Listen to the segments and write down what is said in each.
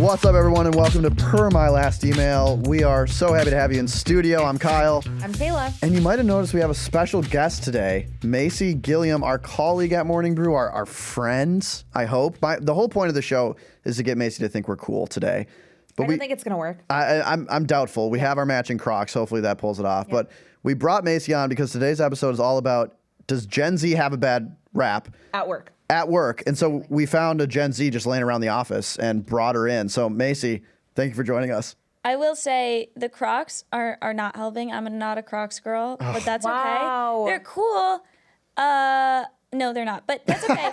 What's up, everyone, and welcome to Per My Last Email. We are so happy to have you in studio. I'm Kyle. I'm Kayla. And you might have noticed we have a special guest today, Macy, Gilliam, our colleague at Morning Brew, our friends, I hope. The whole point of the show is to get Macy to think we're cool today. But I don't think it's going to work. I'm doubtful. We have our matching Crocs. Hopefully that pulls it off. But we brought Macy on because today's episode is all about, does Gen Z have a bad rap? At work. At work. And so we found a Gen Z just laying around the office and brought her in. So Macy, thank you for joining us. I will say the Crocs are not helping. I'm not a Crocs girl, but that's Wow. okay. They're cool. No, they're not, but that's okay.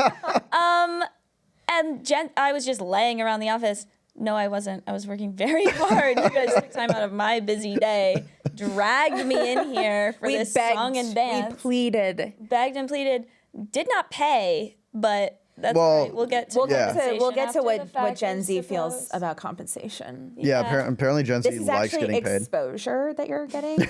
And I was just laying around the office. No, I wasn't. I was working very hard. You guys took time out of my busy day, dragged me in here for this song and dance. We pleaded. Begged and pleaded. Did not pay, but that's all right. We'll get to what Gen Z feels about compensation. Yeah, apparently Gen Z This is likes actually getting paid. exposure that you're getting.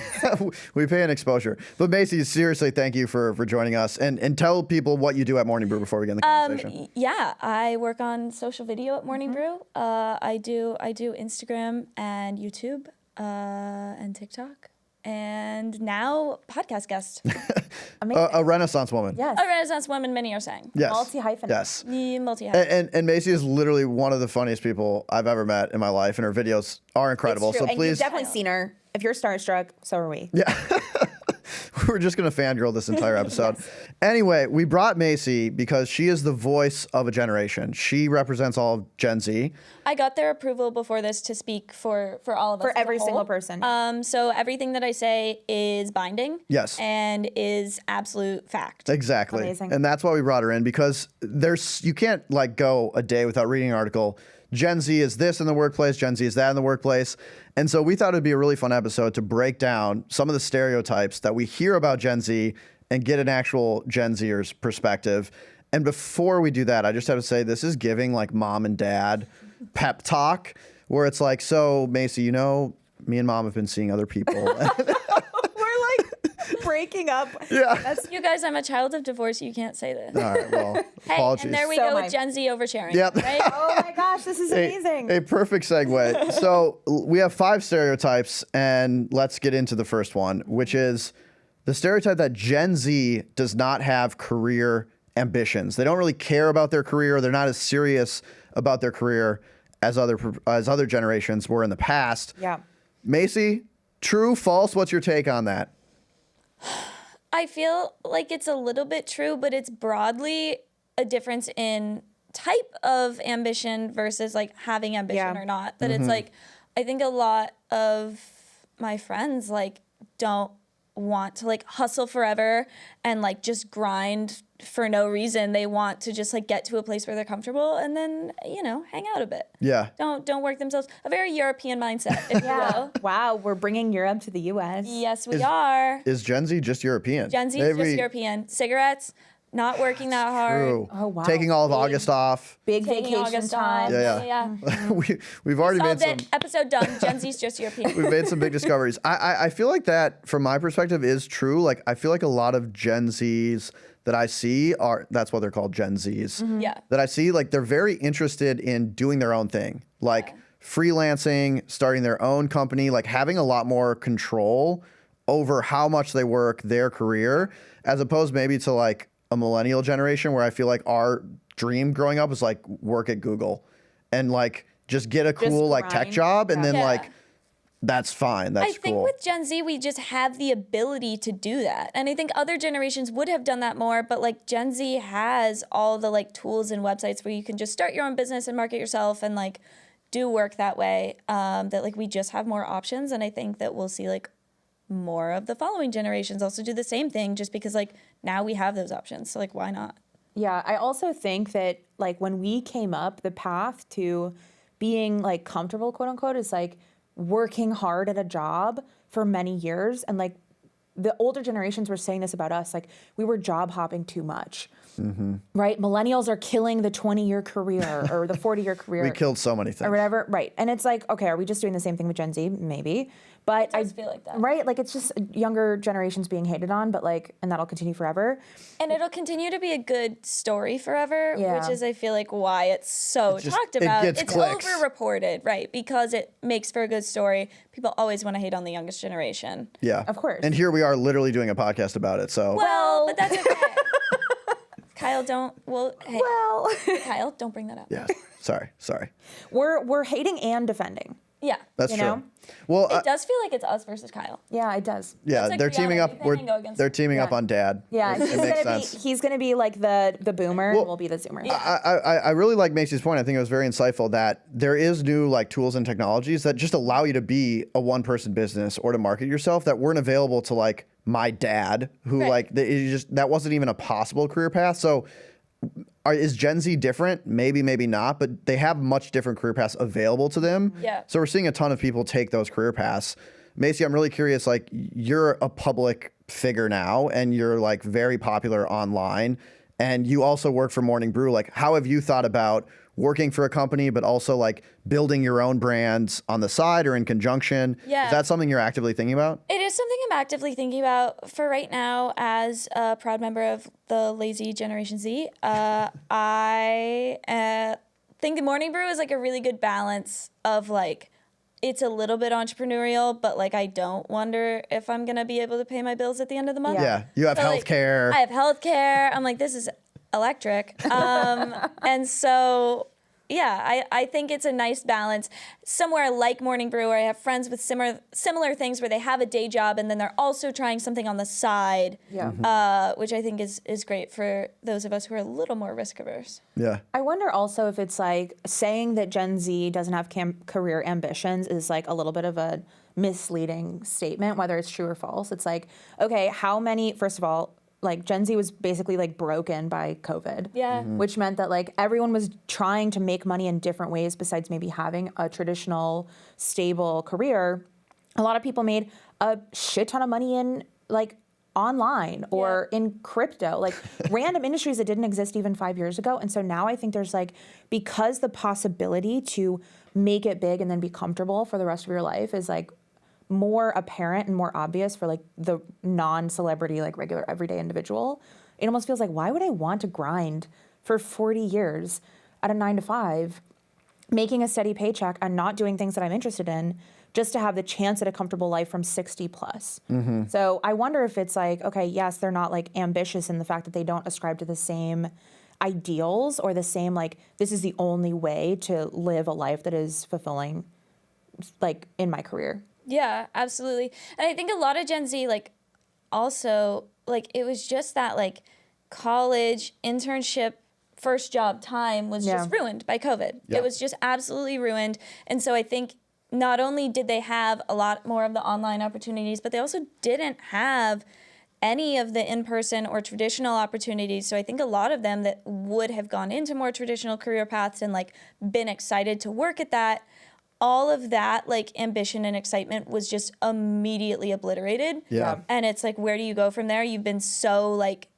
We pay an exposure. But Macy, seriously, thank you for joining us. And tell people what you do at Morning Brew before we get in the conversation. Yeah, I work on social video at Morning Brew. I do Instagram and YouTube and TikTok. And now podcast guest. Amazing. A Renaissance woman. Yes. A Renaissance woman, many are saying. Yes. Multi-hyphenate. Yes. Multi-hyphenate. And Macy is literally one of the funniest people I've ever met in my life, and her videos are incredible. It's true. So and please. you've definitely seen her. If you're starstruck, so are we. Yeah. We're just going to fangirl this entire episode. Anyway, we brought Macy because she is the voice of a generation. She represents all of Gen Z. I got their approval before this to speak for all of us. For as a every whole. single person. So everything that I say is binding. Yes. And is absolute fact. Exactly. Amazing. And that's why we brought her in, because you can't like go a day without reading an article. Gen Z is this in the workplace, Gen Z is that in the workplace. And so we thought it'd be a really fun episode to break down some of the stereotypes that we hear about Gen Z and get an actual Gen Zer's perspective. And before we do that, I just have to say this is giving like mom and dad pep talk, where it's like, so Macy, you know, me and mom have been seeing other people. Breaking up. Yeah. You guys, I'm a child of divorce. You can't say this. All right, well, Hey, apologies. and there we So go am I. with Gen Z oversharing. Yep. Right? Oh my gosh, this is amazing. A perfect segue. So we have 5 stereotypes, and let's get into the first one, which is the stereotype that Gen Z does not have career ambitions. They don't really care about their career. They're not as serious about their career as other generations were in the past. Yeah. Macy, true, false? What's your take on that? I feel like it's a little bit true, but it's broadly a difference in type of ambition versus like having ambition or not. That it's like, I think a lot of my friends like don't want to like hustle forever and like just grind for no reason. They want to just like get to a place where they're comfortable and then, you know, hang out a bit. Yeah. Don't work themselves. A very European mindset, if you will. Wow, we're bringing Europe to the U.S. Yes, we are. Is Gen Z just European? Gen Z is just European. Cigarettes, not working that hard. True. Oh, wow. Taking all of August off. Big Taking vacation August time. off. Yeah. We've already made Solved some. it. Episode done. Gen Z's just European. We've made some big discoveries. I feel like that, from my perspective, is true. Like, I feel like a lot of Gen Zs that I see that's what they're called, Gen Zs. Yeah. That I see, like, they're very interested in doing their own thing. Like, freelancing, starting their own company, like, having a lot more control over how much they work, their career, as opposed maybe to, like, a millennial generation where I feel like our dream growing up was, like, work at Google and, like, just get a cool, like, tech grind. job and then, Yeah. like, that's fine. That's I think cool. with Gen Z, we just have the ability to do that. And I think other generations would have done that more, but like Gen Z has all the like tools and websites where you can just start your own business and market yourself and like do work that way. That like we just have more options. And I think that we'll see like more of the following generations also do the same thing just because like now we have those options. So like, why not? Yeah, I also think that like when we came up, the path to being like comfortable, quote unquote, is like working hard at a job for many years. And like the older generations were saying this about us, like we were job hopping too much, right? Millennials are killing the 20-year career or the 40-year career. We killed so many things. Or whatever, right. And it's like, okay, are we just doing the same thing with Gen Z? Maybe. But It does feel like that. Right? Like it's just younger generations being hated on, but like, and that'll continue forever. And it'll continue to be a good story forever, Yeah. which is, I feel like, why it's so talked it about. gets It's clicks. over-reported, right? Because it makes for a good story. People always want to hate on the youngest generation. Yeah. Of course. And here we are literally doing a podcast about it. So Well, but that's okay. Kyle, hey, Well, Kyle, don't bring that up. yeah. Sorry. we're hating and defending. Yeah. That's You true. know? Well, It does feel like it's us versus Kyle. Yeah, it does. yeah, like they're teaming reality. up. They can go against They're it. teaming up Yeah. on Dad. Yeah, It makes sense. he's gonna be like the boomer, and we'll be the zoomer. Yeah. I really like Macy's point. I think it was very insightful that there is new like tools and technologies that just allow you to be a one person business or to market yourself that weren't available to like my dad, who Right. like that wasn't even a possible career path. So is Gen Z different? Maybe not, but they have much different career paths available to them. Yeah. So we're seeing a ton of people take those career paths. Macy, I'm really curious, like you're a public figure now and you're like very popular online and you also work for Morning Brew. Like how have you thought about working for a company, but also like building your own brands on the side or in conjunction? Yeah. Is that something you're actively thinking about? It is something I'm actively thinking about for right now as a proud member of the lazy Generation Z. I think the Morning Brew is like a really good balance of like, it's a little bit entrepreneurial, but like I don't wonder if I'm going to be able to pay my bills at the end of the month. Yeah. You have So, like, healthcare. I have healthcare. I'm like, this is electric. And so, yeah, I think it's a nice balance. Somewhere like Morning Brew, where I have friends with similar things where they have a day job and then they're also trying something on the side, Yeah. which I think is great for those of us who are a little more risk averse. Yeah. I wonder also if it's like saying that Gen Z doesn't have career ambitions is like a little bit of a misleading statement, whether it's true or false. It's like, okay, how many, first of all, like Gen Z was basically like broken by COVID. Yeah. Which meant that like everyone was trying to make money in different ways besides maybe having a traditional stable career. A lot of people made a shit ton of money in like online or in crypto, like random industries that didn't exist even 5 years ago. And so now I think there's like, because the possibility to make it big and then be comfortable for the rest of your life is like more apparent and more obvious for like the non-celebrity, like regular everyday individual, it almost feels like, why would I want to grind for 40 years at a 9 to 5, making a steady paycheck and not doing things that I'm interested in just to have the chance at a comfortable life from 60 plus. So I wonder if it's like, okay, yes, they're not like ambitious in the fact that they don't ascribe to the same ideals or the same, like, this is the only way to live a life that is fulfilling, like in my career. Yeah, absolutely. And I think a lot of Gen Z, like, also, like, it was just that, like, college, internship, first job time was just ruined by COVID. Yeah. It was just absolutely ruined. And so I think not only did they have a lot more of the online opportunities, but they also didn't have any of the in-person or traditional opportunities. So I think a lot of them that would have gone into more traditional career paths and, like, been excited to work at that, all of that, like, ambition and excitement was just immediately obliterated. Yeah. And it's like, where do you go from there? You've been so, like,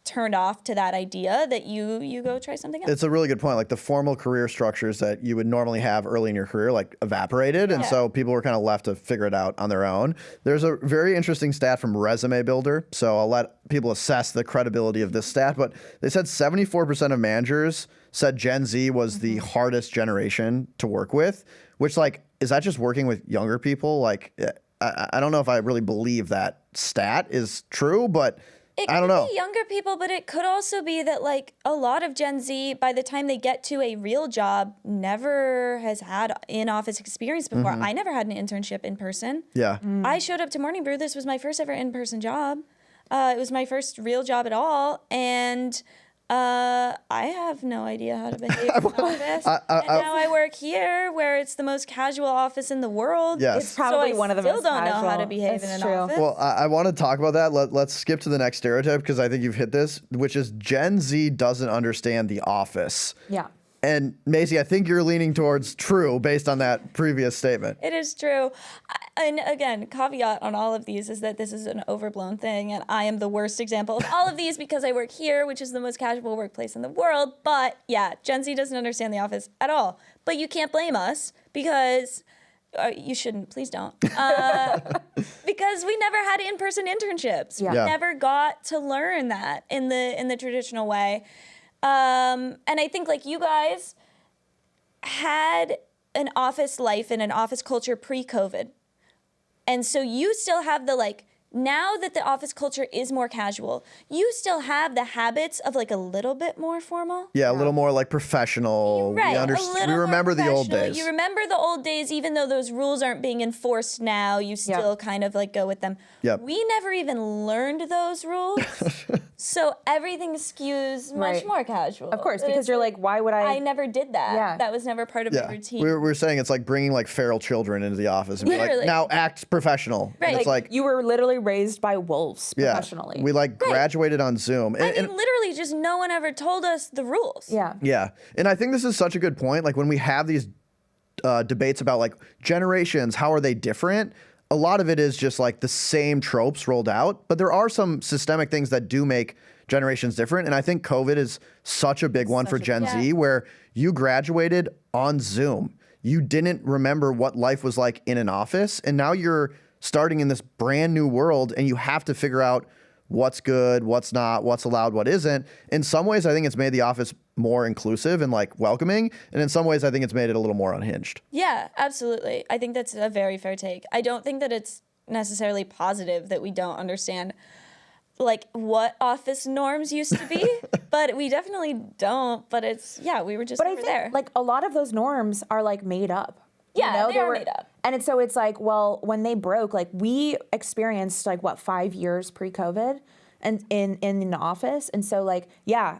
turned off to that idea that you go try something else. It's a really good point. Like the formal career structures that you would normally have early in your career, like evaporated. And so people were kind of left to figure it out on their own. There's a very interesting stat from Resume Builder. So I'll let people assess the credibility of this stat, but they said 74% of managers said Gen Z was the hardest generation to work with, which, like, is that just working with younger people? Like, I don't know if I really believe that stat is true, but I don't know. It could be younger people, but it could also be that, like, a lot of Gen Z, by the time they get to a real job, never has had in-office experience before. I never had an internship in person. Yeah. I showed up to Morning Brew. This was my first ever in-person job. It was my first real job at all. And I have no idea how to behave in an office. And now I work here, where it's the most casual office in the world. Yes. It's probably so one of the I most still don't know how to casual. behave It's in an true. office. Well, I want to talk about that. Let's skip to the next stereotype because I think you've hit this, which is Gen Z doesn't understand The Office. Yeah. And Macy, I think you're leaning towards true based on that previous statement. It is true. And again, caveat on all of these is that this is an overblown thing, and I am the worst example of all of these because I work here, which is the most casual workplace in the world. But yeah, Gen Z doesn't understand The Office at all. But you can't blame us because you shouldn't, please don't. Because we never had in-person internships. Yeah. We Yeah. never got to learn that in the traditional way. And I think like you guys had an office life and an office culture pre-COVID. And so you still have the like, now that the office culture is more casual, you still have the habits of like a little bit more formal. Yeah, a little more like professional. Right, We remember the old days. You remember the old days, even though those rules aren't being enforced now, you still kind of like go with them. Yep. We never even learned those rules. So everything skews much Right. more casual. Of course, because you're like, why would I never did that. Yeah. That was never part of Yeah, my routine. we were saying it's like bringing like feral children into the office and be like, Literally. now act professional. Right. And it's like, you were literally raised by wolves yeah, professionally. we like graduated on Zoom. I mean, literally just no one ever told us the rules. yeah. Yeah, and I think this is such a good point. Like when we have these debates about like generations, how are they different? A lot of it is just like the same tropes rolled out, but there are some systemic things that do make generations different. And I think COVID is such a big one for Gen Z, where you graduated on Zoom. You didn't remember what life was like in an office, and now you're starting in this brand new world, and you have to figure out what's good, what's not, what's allowed, what isn't. In some ways, I think it's made the office more inclusive and like welcoming. And in some ways, I think it's made it a little more unhinged. Yeah, absolutely. I think that's a very fair take. I don't think that it's necessarily positive that we don't understand like what office norms used to be, but we definitely don't. But it's, we were just But I never think there. like a lot of those norms are like made up. Yeah, they are made up. And it's like, well, when they broke, like we experienced like what 5 years pre-COVID, and in the office, and so like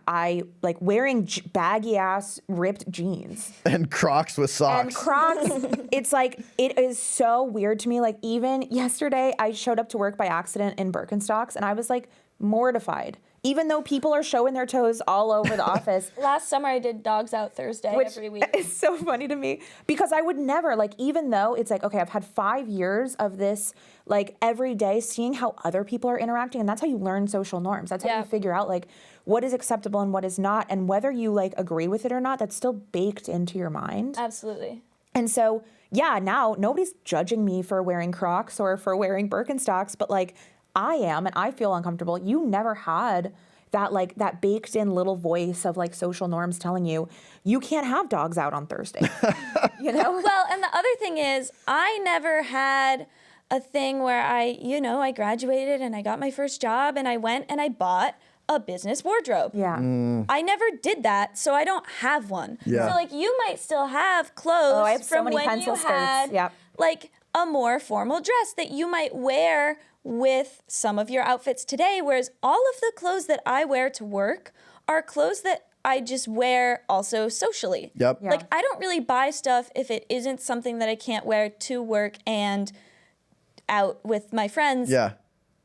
I like wearing baggy ass ripped jeans And Crocs with socks. and Crocs. It's like it is so weird to me. Like even yesterday, I showed up to work by accident in Birkenstocks, and I was like mortified. Even though people are showing their toes all over the office. Last summer, I did Dogs Out Thursday Which every week. is so funny to me because I would never, like, even though it's like, okay, I've had 5 years of this, like, every day seeing how other people are interacting, and that's how you learn social norms. That's how you figure out, like, what is acceptable and what is not, and whether you, like, agree with it or not, that's still baked into your mind. Absolutely. And so, now nobody's judging me for wearing Crocs or for wearing Birkenstocks, but, like, I am, and I feel uncomfortable. You never had that like that baked in little voice of like social norms telling you you can't have dogs out on Thursday. You know? Well, and the other thing is, I never had a thing where I graduated and I got my first job and I went and I bought a business wardrobe. Yeah. I never did that, so I don't have one. Yeah. So like you might still have clothes Oh, I have so from many when pencil you skirts. had Yep. like a more formal dress that you might wear with some of your outfits today, whereas all of the clothes that I wear to work are clothes that I just wear also socially. Yep. Yeah. Like I don't really buy stuff if it isn't something that I can't wear to work and out with my friends. Yeah.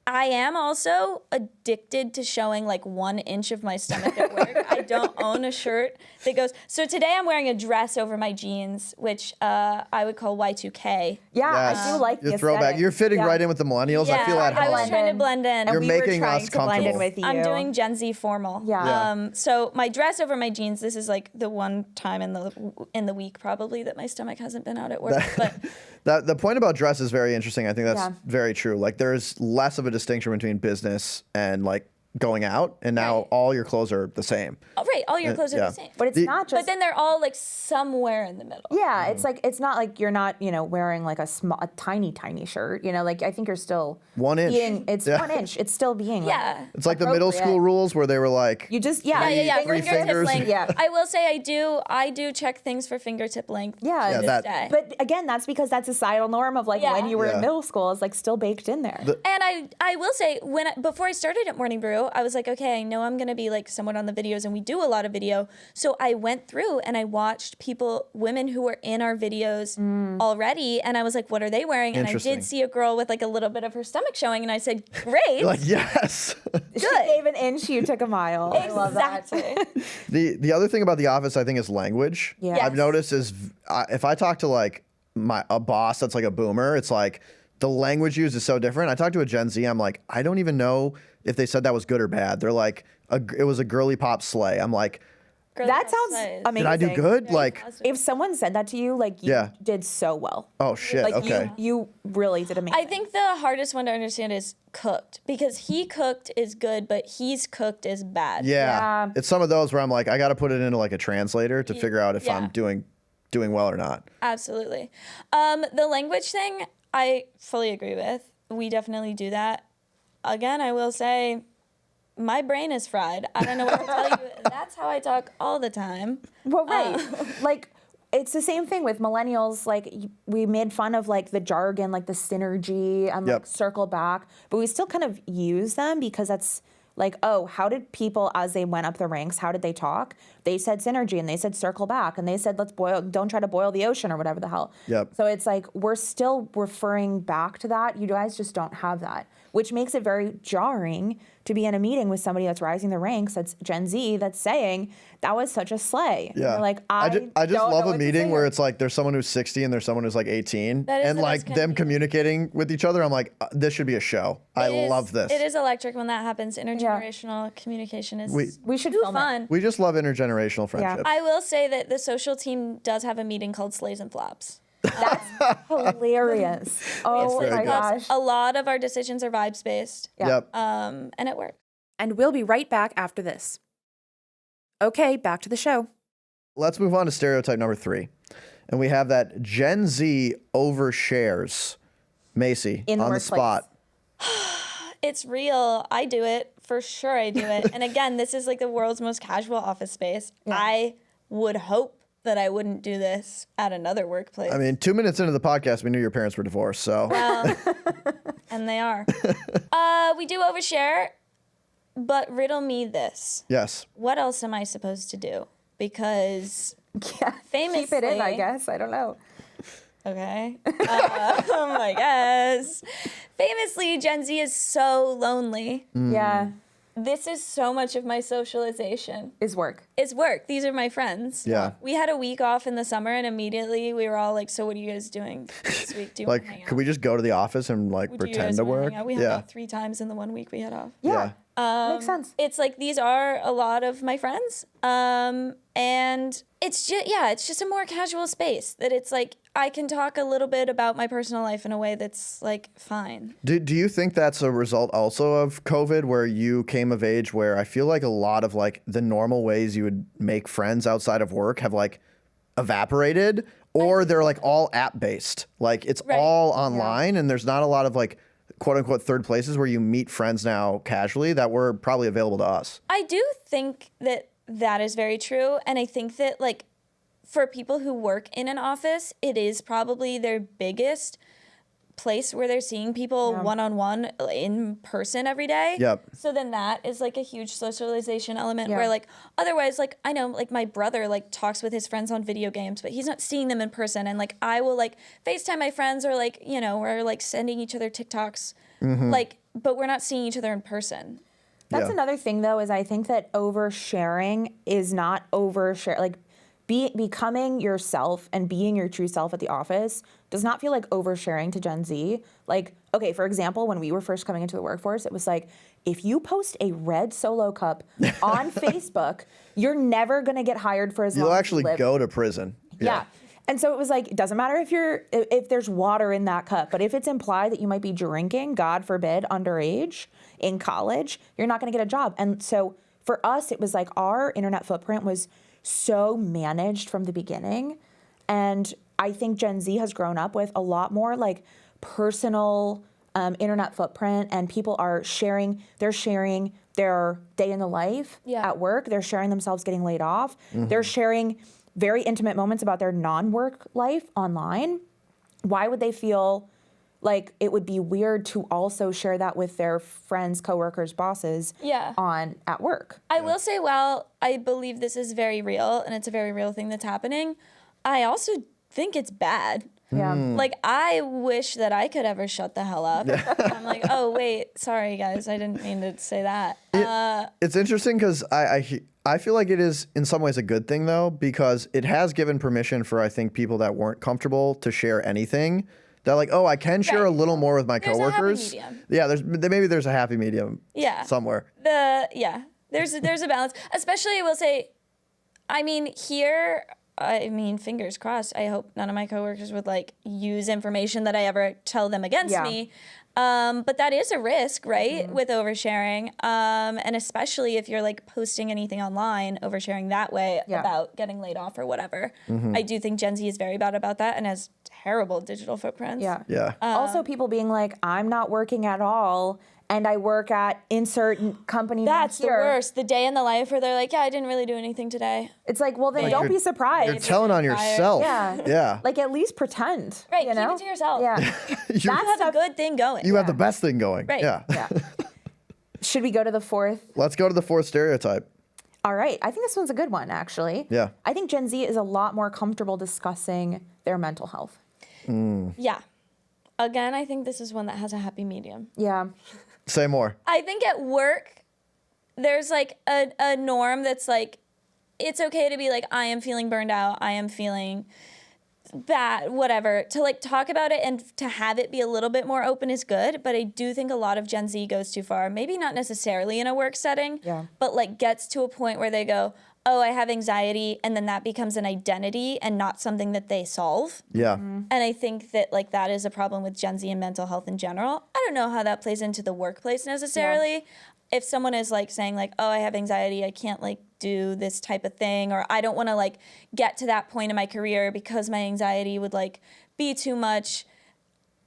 I am also addicted to showing like 1 inch of my stomach at work. I don't own a shirt that goes. So today I'm wearing a dress over my jeans, which I would call Y2K. Yeah, Yes. I do like Your the throwback. aesthetic. You're fitting Yeah. right in with the millennials. I feel at I home. was trying to blend in. And You're we making were trying us to blend in comfortable. with you. I'm doing Gen Z formal. Yeah. So my dress over my jeans. This is like the one time in the week probably that my stomach hasn't been out at work. But The point about dress is very interesting. I think that's Yeah. very true. Like there's less of a distinction between business and like going out, and now Right. all your clothes are the same. all your clothes are yeah. the same. But it's not just But then they're all like somewhere in the middle. yeah, it's like it's not like you're not, wearing like a tiny shirt, like I think you're still 1 inch. it's Yeah. 1 inch. It's still being like, Yeah. It's like the middle appropriate. school rules where they were like, You just Yeah. Three Fingertip fingers. length. Yeah. I will say I do check things for fingertip length. Yeah, to this that- day. But again, that's because that's a societal norm of like Yeah. when you were Yeah. in middle school, it's like still baked in there. And I will say before I started at Morning Brew, I was like, okay, I know I'm gonna be like somewhat on the videos, and we do a lot of video. So I went through and I watched women who were in our videos already, and I was like, what are they wearing? And I Interesting. did see a girl with like a little bit of her stomach showing, and I said, great. you're like yes. She gave an inch, you took a mile. I love that. Exactly. The other thing about the office, I think, is language. Yeah. Yes. I've noticed is if I talk to like a boss that's like a boomer, it's like the language used is so different. I talk to a Gen Z, I'm like, I don't even know if they said that was good or bad. They're like, it was a girly pop sleigh. I'm like, Girly That boss sounds size. amazing. Did I do good? Very Like, positive. If someone said that to you, like you Yeah. did so well. oh shit. Like Okay. you really did amazing. I think the hardest one to understand is cooked, because he cooked is good, but he's cooked is bad. Yeah. Yeah. It's some of those where I'm like, I got to put it into like a translator to figure out if yeah. I'm doing well or not. Absolutely. The language thing, I fully agree with. We definitely do that. Again, I will say, my brain is fried. I don't know what to tell you. That's how I talk all the time. Well, right. Like, it's the same thing with millennials. Like, we made fun of, like, the jargon, like, the synergy and, like, Yep. circle back. But we still kind of use them because that's, like, oh, how did people, as they went up the ranks, how did they talk? They said synergy, and they said circle back, and they said, don't try to boil the ocean, or whatever the hell. Yep. So it's like, we're still referring back to that. You guys just don't have that, which makes it very jarring to be in a meeting with somebody that's rising the ranks, that's Gen Z, that's saying, that was such a slay. And Yeah. you're like, I just don't know love what a to meeting say where here. it's like there's someone who's 60 and there's someone who's like 18 That is and the like best kind them of meeting. communicating with each other. I'm like, this should be a show. I love this. It is electric when that happens. Intergenerational communication is We should too film it. fun. We just love intergenerational friendships. I will say that the social team does have a meeting called Slays and Flops. That's hilarious. Oh very my good. gosh. A lot of our decisions are vibes based, Yeah. Yep. and it works. And we'll be right back after this. Okay, back to the show. Let's move on to stereotype number 3. And we have that Gen Z overshares. Macy, In the on the workplace. spot. It's real. I do it. For sure I do it. And again, this is like the world's most casual office space. I would hope that I wouldn't do this at another workplace. I mean, 2 minutes into the podcast, we knew your parents were divorced. So Well, and they are. We do overshare, but riddle me this. yes. What else am I supposed to do? Because Yeah. famously, Keep it in, I guess. I don't know. Okay. I guess. Famously, Gen Z is so lonely. Yeah. This is so much of my socialization. Is work. It's work. These are my friends. Yeah. We had a week off in the summer, and immediately we were all like, "So what are you guys doing this week? Do you want to hang Like, out? could we just go to the office and like Do you pretend guys to wanna work? hang out?" We hung out 3 times in the 1 week we had off. Yeah. Makes sense. It's like these are a lot of my friends, and it's just a more casual space that it's like I can talk a little bit about my personal life in a way that's like fine. Do you think that's a result also of COVID, where you came of age, where I feel like a lot of like the normal ways you would make friends outside of work have like evaporated, or they're like all app based, like it's Right. all online, and there's not a lot of like quote unquote third places where you meet friends now casually that were probably available to us. I do think that that is very true, and I think that like for people who work in an office, it is probably their biggest place where they're seeing people one-on-one in person every day. Yep. So then that is like a huge socialization element where like otherwise like I know like my brother like talks with his friends on video games, but he's not seeing them in person, and like I will like FaceTime my friends, or like, you know, we're like sending each other TikToks like, but we're not seeing each other in person. That's Yeah. another thing, though, is I think that oversharing is not overshare. Like, becoming yourself and being your true self at the office does not feel like oversharing to Gen Z. Like, okay, for example, when we were first coming into the workforce, it was like, if you post a red Solo cup on Facebook, you're never going to get hired for as long You'll as actually you live. go to prison. Yeah. And so it was like, it doesn't matter if there's water in that cup, but if it's implied that you might be drinking, God forbid, underage in college, you're not going to get a job. And so for us, it was like our internet footprint was so managed from the beginning. And I think Gen Z has grown up with a lot more like personal internet footprint, and people are sharing their day in the life at work. They're sharing themselves getting laid off. They're sharing very intimate moments about their non-work life online. Why would they feel like it would be weird to also share that with their friends, coworkers, bosses at work? I will say, while I believe this is very real and it's a very real thing that's happening, I also think it's bad. Yeah. Like, I wish that I could ever shut the hell up. I'm like, oh, wait, sorry, guys, I didn't mean to say that. It's interesting because I feel like it is in some ways a good thing, though, because it has given permission for, I think, people that weren't comfortable to share anything. They're like, oh, I can share a little more with my There's a happy coworkers. medium. Yeah, maybe there's a happy medium Yeah. somewhere. There's a balance. Especially, I will say, I mean, here, fingers crossed. I hope none of my coworkers would like use information that I ever tell them against me. But that is a risk, right? With oversharing. And especially if you're like posting anything online, oversharing that way about getting laid off or whatever. I do think Gen Z is very bad about that and has terrible digital footprints. Yeah. Also, people being like, I'm not working at all, and I work at insert company. That's the here. worst. The day in the life where they're like, yeah, I didn't really do anything today. It's like, well, then don't be surprised. You're telling on yourself. Yeah. Like, at least pretend. Right, you know? keep it to yourself. Yeah. You have a good thing going. You have the best thing going. Right. Yeah. Should we go to the fourth? Let's go to the fourth stereotype. All right. I think this one's a good one, actually. Yeah. I think Gen Z is a lot more comfortable discussing their mental health. Yeah. Again, I think this is one that has a happy medium. Yeah. Say more. I think at work, there's like a norm that's like, it's okay to be like, I am feeling burned out. I am feeling bad, whatever. To like talk about it and to have it be a little bit more open is good. But I do think a lot of Gen Z goes too far. Maybe not necessarily in a work setting, but like gets to a point where they go, oh, I have anxiety, and then that becomes an identity and not something that they solve. Yeah. And I think that like that is a problem with Gen Z and mental health in general. I don't know how that plays into the workplace necessarily. If someone is like saying like, oh, I have anxiety, I can't like do this type of thing, or I don't want to like get to that point in my career because my anxiety would like be too much.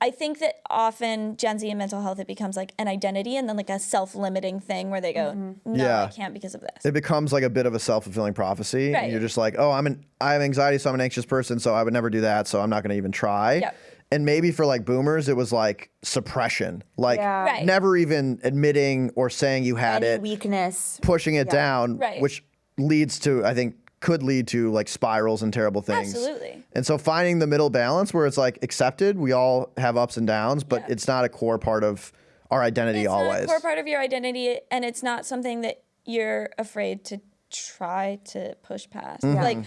I think that often Gen Z and mental health, it becomes like an identity and then like a self-limiting thing where they go, no, I can't because of this. It becomes like a bit of a self-fulfilling prophecy. Right. And you're just like, oh, I have anxiety, so I'm an anxious person, so I would never do that, so I'm not going to even try. Yep. And maybe for like boomers, it was like suppression, like Right. never even admitting or saying you had Any it, weakness. pushing it down, Right. which leads to, I think, could lead to like spirals and terrible things. Absolutely. And so finding the middle balance where it's like accepted, we all have ups and downs, but it's not a core part of our identity It's always. not a core part of your identity, and it's not something that you're afraid to try to push past. Like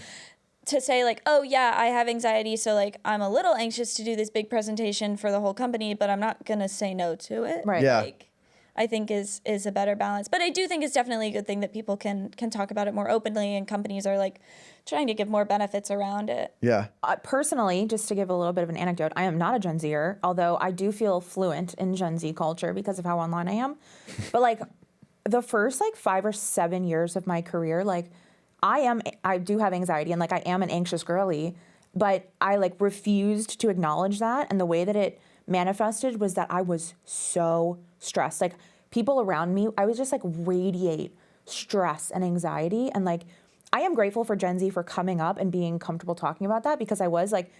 to say like, oh yeah, I have anxiety, so like I'm a little anxious to do this big presentation for the whole company, but I'm not gonna say no to it. Right. Yeah. Like, I think is a better balance. But I do think it's definitely a good thing that people can talk about it more openly, and companies are like trying to give more benefits around it. Yeah. Personally, just to give a little bit of an anecdote, I am not a Gen Zer, although I do feel fluent in Gen Z culture because of how online I am. But like the first like 5 or 7 years of my career, like I do have anxiety and like I am an anxious girly, but I like refused to acknowledge that. And the way that it manifested was that I was so stressed. Like people around me, I was just like radiate stress and anxiety. And like, I am grateful for Gen Z for coming up and being comfortable talking about that, because I was like,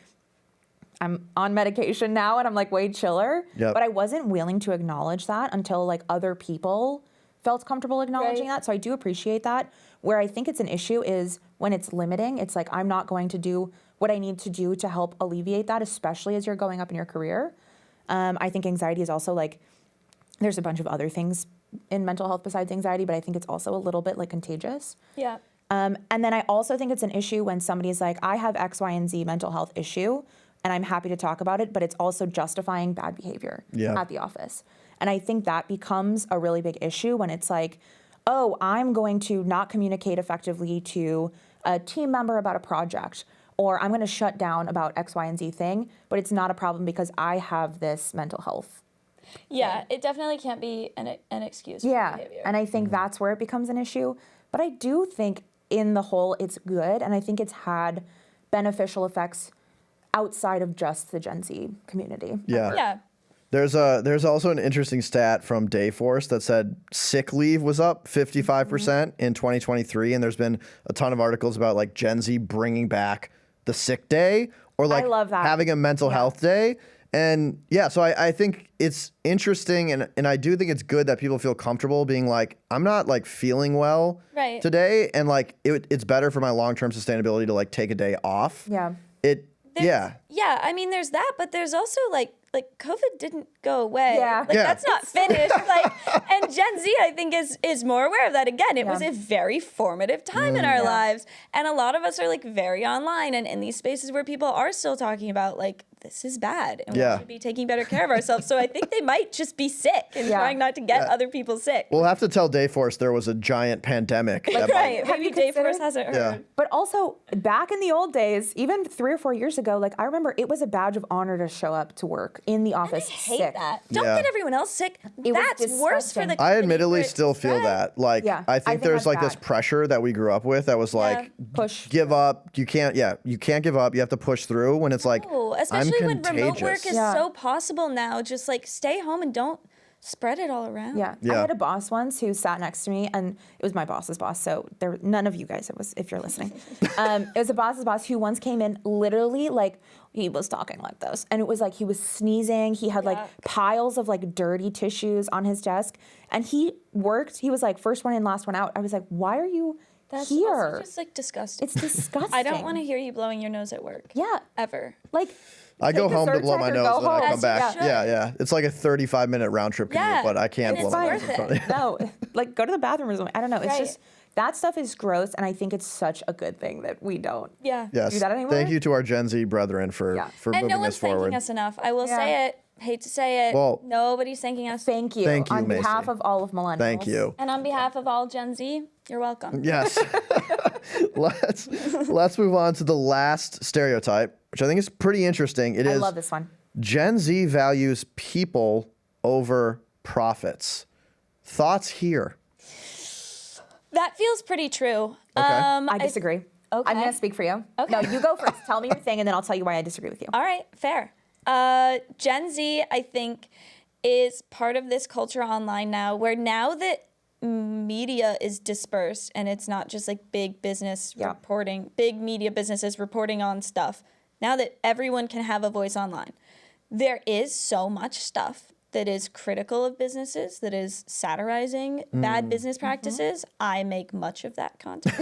I'm on medication now and I'm like way chiller, but I wasn't willing to acknowledge that until like other people felt comfortable acknowledging that. So I do appreciate that. Where I think it's an issue is when it's limiting. It's like, I'm not going to do what I need to do to help alleviate that, especially as you're going up in your career. I think anxiety is also like, there's a bunch of other things in mental health besides anxiety, but I think it's also a little bit like contagious. Yeah. And then I also think it's an issue when somebody's like, I have X, Y, and Z mental health issue, and I'm happy to talk about it, but it's also justifying bad behavior at the office. And I think that becomes a really big issue when it's like, oh, I'm going to not communicate effectively to a team member about a project, or I'm going to shut down about X, Y, and Z thing, but it's not a problem because I have this mental health. Yeah, it definitely can't be an excuse for behavior. And I think that's where it becomes an issue. But I do think in the whole it's good, and I think it's had beneficial effects outside of just the Gen Z community. Yeah. There's also an interesting stat from Dayforce that said sick leave was up 55% in 2023, and there's been a ton of articles about like Gen Z bringing back the sick day or like I love that. having a mental health day. And yeah, so I think it's interesting, and I do think it's good that people feel comfortable being like, I'm not like feeling well today, and like it's better for my long-term sustainability to like take a day off. Yeah. Yeah, I mean, there's that, but there's also like like COVID didn't go away. Yeah. Like Yeah. that's not finished. Like, and Gen Z, I think, is more aware of that. Again, it was a very formative time in our lives. And a lot of us are like very online and in these spaces where people are still talking about like, this is bad and we should be taking better care of ourselves. So I think they might just be sick and trying not to get other people sick. We'll have to tell Dayforce there was a giant pandemic. that Right. Have Maybe you Dayforce considered- hasn't heard. Yeah. But also back in the old days, even 3 or 4 years ago, like I remember it was a badge of honor to show up to work in the office I hate sick. that. Don't Yeah. get everyone else sick. It was That's worse for the disgusting. I company admittedly for it to still feel spread. that. Like, Yeah, I I think think there's that's like this bad. pressure that we grew up with that was like, Push. give up. You can't give up. You have to push through when it's like, Oh, I'm especially when remote work contagious. is so possible now. Just like stay home and don't spread it all around. Yeah. Yeah. I had a boss once who sat next to me, and it was my boss's boss. So there, none of you guys, it was if you're listening. It was a boss's boss who once came in, literally like he was talking like this, and it was like he was sneezing. He had like piles of like dirty tissues on his desk, and he worked. He was like first one in, last one out. I was like, why are you That's here? also just like disgusting. It's disgusting. I don't want to hear you blowing your nose at work. Yeah. Ever. Like. I go take the home to surge blow my check or nose, go then I home. come As you back. should. Yeah. It's like a 35-minute round trip commute, Yeah. but I can't And blow it's my worth nose in front of it. you. No, like go to the bathroom or something. I don't know. It's Right. just that stuff is gross, and I think it's such a good thing that we don't. Yeah. Yes. Do that anymore? Thank you to our Gen Z brethren for Yeah. for And moving no one's this forward. thanking us enough. I will Yeah. say it. Hate to say it. Well- Nobody's thanking us. Thank you. Thank you, on Macy. behalf of all of millennials. Thank you. And on behalf of all Gen Z, you're welcome. Yes. let's move on to the last stereotype, which I think is pretty interesting. It I is love this one. Gen Z values people over profits. Thoughts here? That feels pretty true. Okay. I disagree. okay. I'm going to speak for you. Okay. No, you go first. Tell me your thing, and then I'll tell you why I disagree with you. All right, fair. Gen Z, I think, is part of this culture online now, where now that media is dispersed and it's not just like big business reporting, big media businesses reporting on stuff, now that everyone can have a voice online, there is so much stuff that is critical of businesses, that is satirizing bad business practices. I make much of that content.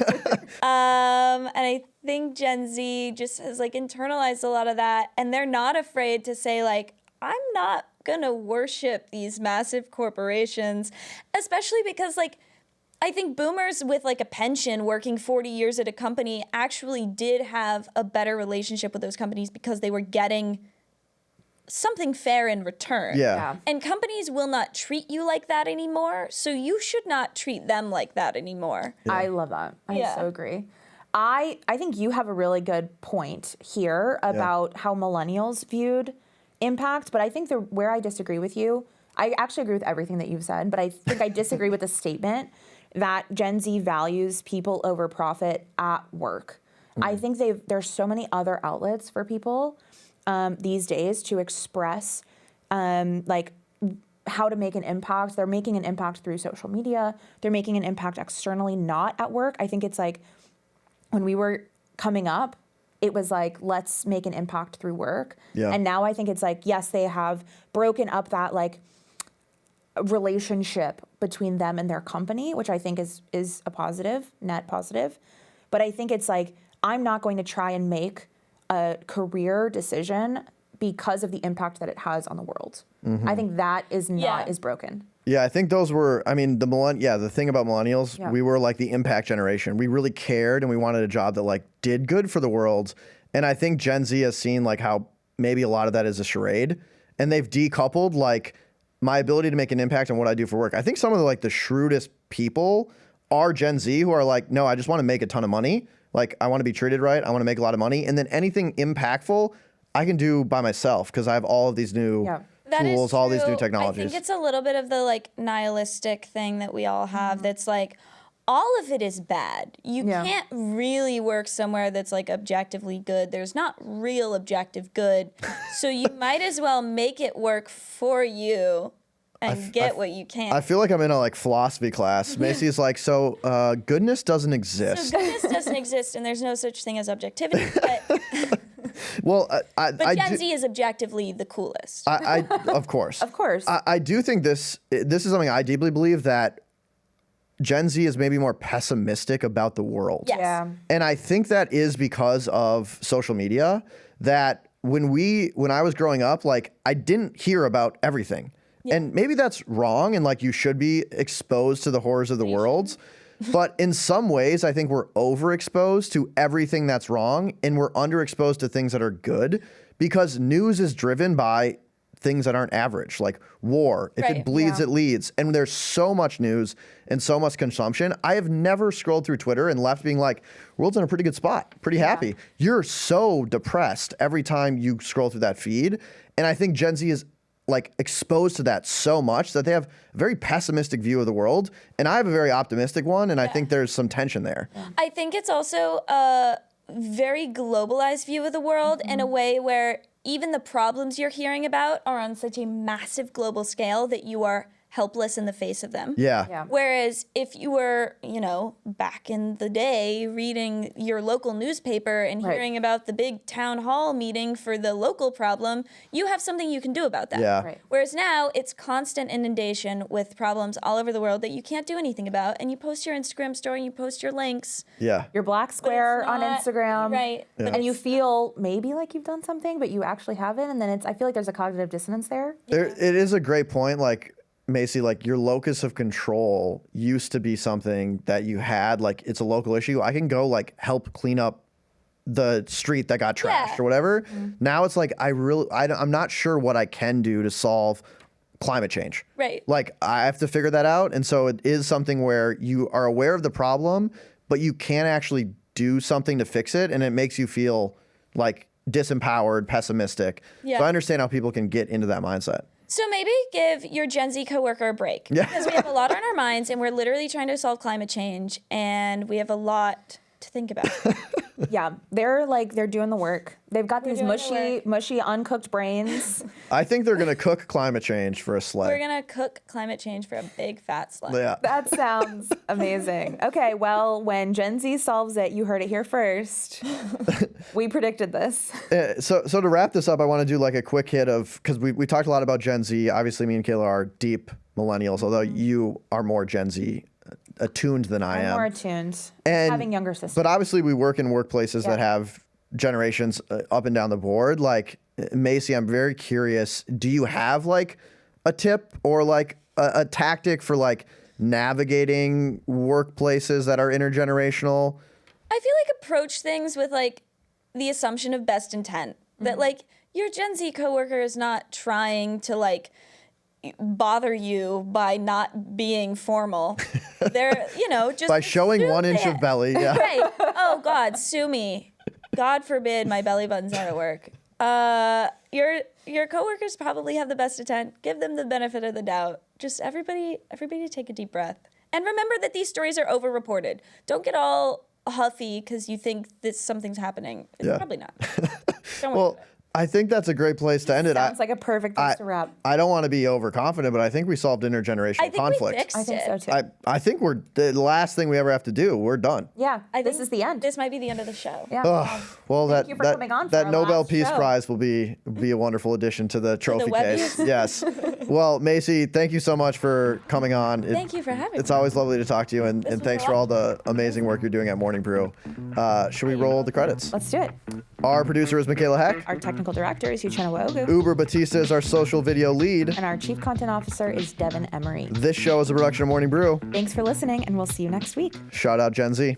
And I think Gen Z just has like internalized a lot of that, and they're not afraid to say like, I'm not gonna worship these massive corporations, especially because like, I think boomers with like a pension working 40 years at a company actually did have a better relationship with those companies because they were getting something fair in return. Yeah. And companies will not treat you like that anymore, so you should not treat them like that anymore. I love that. I Yeah. so agree. I think you have a really good point here about how millennials viewed impact, but I think where I disagree with you, I actually agree with everything that you've said, but I think I disagree with the statement that Gen Z values people over profit at work. I think there's so many other outlets for people these days to express like how to make an impact. They're making an impact through social media. They're making an impact externally, not at work. I think it's like when we were coming up, it was like, let's make an impact through work. Yeah. And now I think it's like, yes, they have broken up that like relationship between them and their company, which I think is a positive, net positive. But I think it's like, I'm not going to try and make a career decision because of the impact that it has on the world. I think that is not as broken. Yeah, I think those were, I mean, the thing about millennials, we were like the impact generation. We really cared and we wanted a job that like did good for the world. And I think Gen Z has seen like how maybe a lot of that is a charade, and they've decoupled like my ability to make an impact on what I do for work. I think some of the shrewdest people are Gen Z who are like, no, I just want to make a ton of money. Like I want to be treated right. I want to make a lot of money. And then anything impactful I can do by myself because I have all of these new That is tools, all these new true. technologies. I think it's a little bit of the like nihilistic thing that we all have that's like, all of it is bad. You can't really work somewhere that's like objectively good. There's not real objective good. So you might as well make it work for you and get what you can. I feel like I'm in a like philosophy class. Macy is like, so goodness doesn't exist. So goodness doesn't exist, and there's no such thing as objectivity. But, Well, but Gen Z is objectively the coolest. I of course. Of course. I do think this is something I deeply believe, that Gen Z is maybe more pessimistic about the world. Yes. Yeah. And I think that is because of social media, that when I was growing up, like I didn't hear about everything. And maybe that's wrong, and like you should be exposed to the horrors of the world. But in some ways, I think we're overexposed to everything that's wrong, and we're underexposed to things that are good, because news is driven by things that aren't average, like war. If it bleeds, it leads. And there's so much news and so much consumption. I have never scrolled through Twitter and left being like, world's in a pretty good spot, pretty happy. You're so depressed every time you scroll through that feed. And I think Gen Z is like exposed to that so much that they have a very pessimistic view of the world. And I have a very optimistic one. And I think there's some tension there. I think it's also a very globalized view of the world in a way where even the problems you're hearing about are on such a massive global scale that you are helpless in the face of them. Yeah. Whereas if you were, back in the day reading your local newspaper and hearing about the big town hall meeting for the local problem, you have something you can do about that. Yeah. Right. Whereas now it's constant inundation with problems all over the world that you can't do anything about, and you post your Instagram story and you post your links. Yeah. Your black square on not- Instagram. right. Yeah. And you feel maybe like you've done something, but you actually haven't. And then I feel like there's a cognitive dissonance there. It is a great point. Like, Macy, like your locus of control used to be something that you had, like it's a local issue. I can go like help clean up the street that got trashed or whatever. Now it's like I'm not sure what I can do to solve climate change. Right. Like I have to figure that out. And so it is something where you are aware of the problem, but you can't actually do something to fix it. And it makes you feel like disempowered, pessimistic. Yeah. So I understand how people can get into that mindset. So maybe give your Gen Z coworker a break. Yeah. Because we have a lot on our minds and we're literally trying to solve climate change and we have a lot to think about. Yeah, they're doing the work. They've got these doing the mushy, uncooked brains. I think they're going to cook climate change for a We're sleigh. going to cook climate change for a big fat slug. Yeah. That sounds amazing. Okay, well, when Gen Z solves it, you heard it here first. We predicted this. So to wrap this up, I want to do like a quick hit of, because we talked a lot about Gen Z. Obviously, me and Kayla are deep millennials, although you are more Gen Z attuned than I I'm am. more attuned. And- Having younger sisters. But obviously, we work in workplaces that have generations up and down the board. Like, Macy, I'm very curious. Do you have like a tip or like a tactic for like navigating workplaces that are intergenerational? I feel like approach things with like the assumption of best intent. That like your Gen Z coworker is not trying to like bother you by not being formal. They're, just By showing assume 1 inch that- of belly. Yeah. Right. Oh God, sue me. God forbid my belly button's not at work. Your coworkers probably have the best intent. Give them the benefit of the doubt. Just everybody take a deep breath. And remember that these stories are overreported. Don't get all huffy because you think that something's happening. It's probably not. Don't worry Well, about it. I think that's a great place to end it. Sounds like a perfect place to wrap. I don't want to be overconfident, but I think we solved intergenerational I think conflict. we fixed I think it. so too. I think we're the last thing we ever have to do. We're done. Yeah, I this think is the end. This might be the end of the show. Yeah. Well, Thank you for coming on for that our Nobel last Peace show. Prize will be a wonderful addition to the trophy case. Webbies. Yes. Well, Macy, thank you so much for coming on. Thank you for having It's me. always lovely to talk to you, and was thanks a for lot. all the amazing work you're doing at Morning Brew. Should we roll the credits? Let's do it. Our producer is Michaela Heck. Our technical director is Uchenna Wogu. Uber Batista is our social video lead. And our chief content officer is Devin Emery. This show is a production of Morning Brew. Thanks for listening, and we'll see you next week. Shout out Gen Z.